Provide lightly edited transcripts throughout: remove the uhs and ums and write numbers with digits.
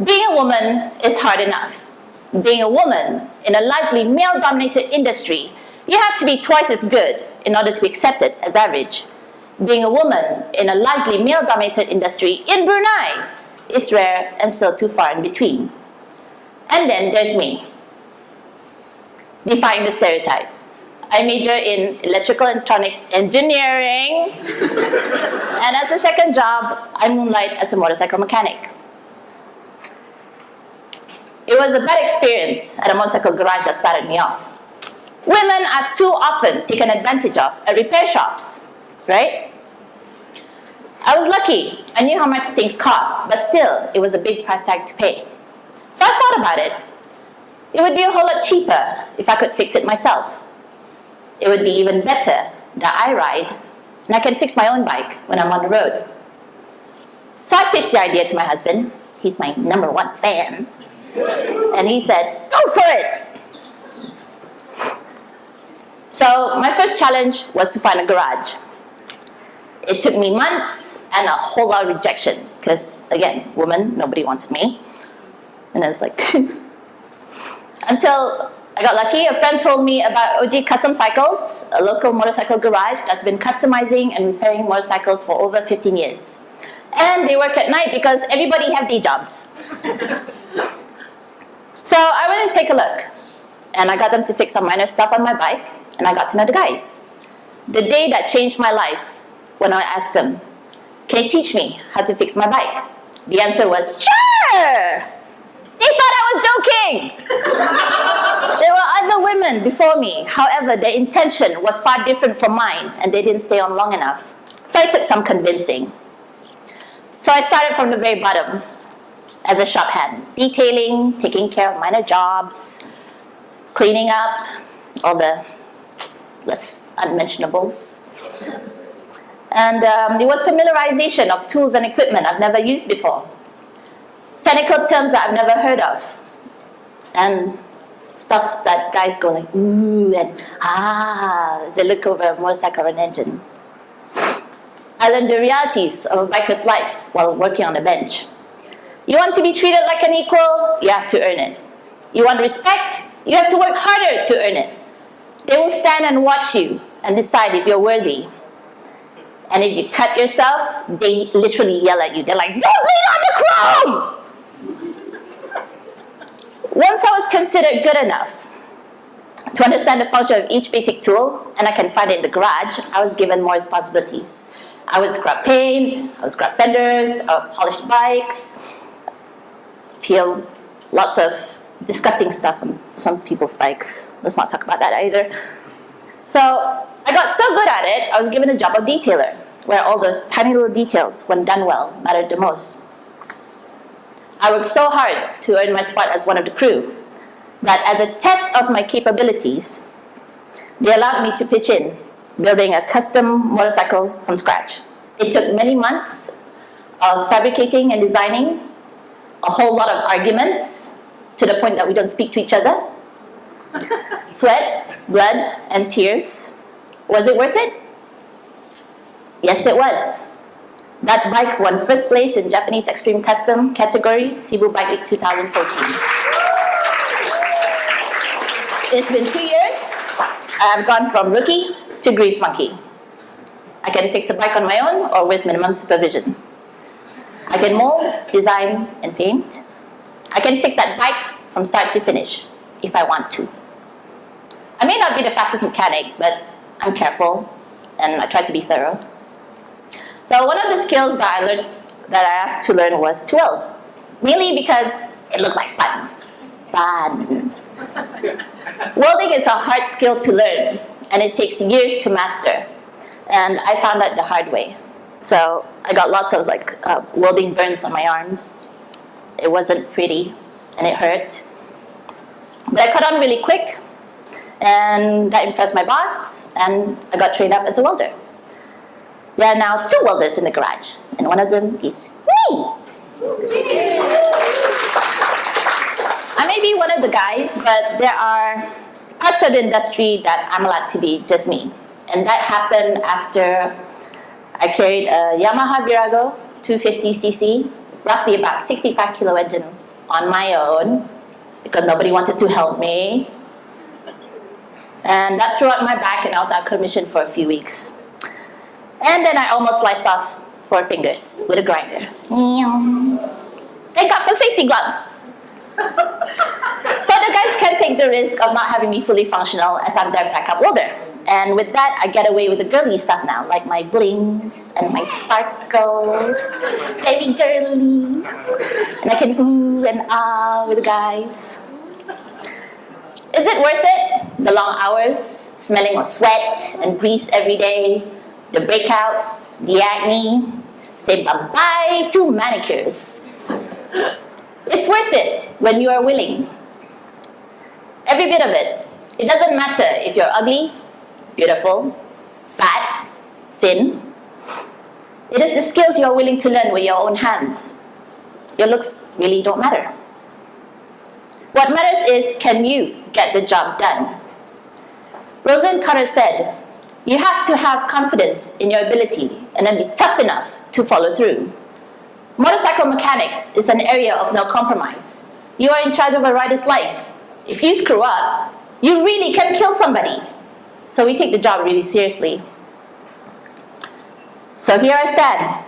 Being a woman is hard enough. Being a woman in a largely male-dominated industry, you have to be twice as good in order to be accepted as average. Being a woman in a largely male-dominated industry in Brunei is rare and still too far in between. And then there's me, defying the stereotype. I major in electrical electronics engineering, and as a second job, I moonlight as a motorcycle mechanic. It was a bad experience at a motorcycle garage that started me off. Women are too often taken advantage of at repair shops, right? I was lucky. I knew how much things cost, but still, it was a big price tag to pay. So I thought about it. It would be a whole lot cheaper if I could fix it myself. It would be even better that I ride and I can fix my own bike when I'm on the road. So I pitched the idea to my husband. He's my #1 fan. And he said, go for it! So my first challenge was to find a garage. It took me months and a whole lot of rejection because, again, woman, nobody wanted me. And I was like, until I got lucky. A friend told me about OG Custom Cycles, a local motorcycle garage that's been customizing and repairing motorcycles for over 15 years. And they work at night because everybody have day jobs. So I went and take a look. And I got them to fix some minor stuff on my bike. And I got to know the guys. The day that changed my life, when I asked them, can you teach me how to fix my bike? The answer was, sure! They thought I was joking! There were other women before me. However, their intention was far different from mine, and they didn't stay on long enough. So it took some convincing. So I started from the very bottom as a shop hand, detailing, taking care of minor jobs, cleaning up all the less unmentionables. And it was familiarization of tools and equipment I've never used before. Technical terms that I've never heard of. And stuff that guys go like, ooh, and ah, they look over a motorcycle or an engine. I learned the realities of a biker's life while working on a bench. You want to be treated like an equal, you have to earn it. You want respect, you have to work harder to earn it. They will stand and watch you and decide if you're worthy. And if you cut yourself, they literally yell at you. They're like, don't bleed on the chrome! Once I was considered good enough to understand the function of each basic tool, and I can find it in the garage, I was given more responsibilities. I would scrub paint, I would scrub fenders, I would polish bikes, peel lots of disgusting stuff on some people's bikes. Let's not talk about that either. So I got so good at it, I was given a job of detailer, where all those tiny little details, when done well, mattered the most. I worked so hard to earn my spot as one of the crew that as a test of my capabilities, they allowed me to pitch in, building a custom motorcycle from scratch. It took many months of fabricating and designing, a whole lot of arguments, to the point that we don't speak to each other. Sweat, blood, and tears. Was it worth it? Yes, it was. That bike won first place in Japanese Extreme Custom category, Cebu Bike Week 2014. It's been 2 years. I've gone from rookie to grease monkey. I can fix a bike on my own or with minimum supervision. I can mold, design, and paint. I can fix that bike from start to finish if I want to. I may not be the fastest mechanic, but I'm careful and I try to be thorough. So one of the skills that I asked to learn was to weld, mainly because it looked like fun. Fun. Welding is a hard skill to learn, and it takes years to master. And I found that the hard way. So I got lots of welding burns on my arms. It wasn't pretty, and it hurt. But I caught on really quick, and that impressed my boss, and I got trained up as a welder. There are now 2 welders in the garage, and one of them is me. I may be one of the guys, but there are parts of the industry that I'm allowed to be just me. And that happened after I carried a Yamaha Virago 250cc, roughly about 65 kilo engine on my own because nobody wanted to help me. And that threw out my back and I was out of commission for a few weeks. And then I almost sliced off 4 fingers with a grinder. They got the safety gloves. So the guys can take the risk of not having me fully functional as I'm their backup welder. And with that, I get away with the girly stuff now, like my blings and my sparkles. Very girly. And I can ooh and ah with the guys. Is it worth it? The long hours, smelling of sweat and grease every day, the breakouts, the acne. Say bye-bye to manicures. It's worth it when you are willing. Every bit of it. It doesn't matter if you're ugly, beautiful, fat, thin. It is the skills you are willing to learn with your own hands. Your looks really don't matter. What matters is, can you get the job done? Rosalind Carter said, you have to have confidence in your ability and then be tough enough to follow through. Motorcycle mechanics is an area of no compromise. You are in charge of a rider's life. If you screw up, you really can kill somebody. So we take the job really seriously. So here I stand,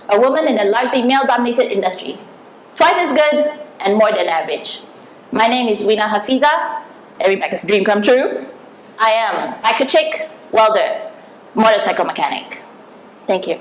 a woman in a largely male-dominated industry, twice as good and more than average. My name is Wina Hafiza, every biker's dream come true. I am biker chick, welder, motorcycle mechanic. Thank you.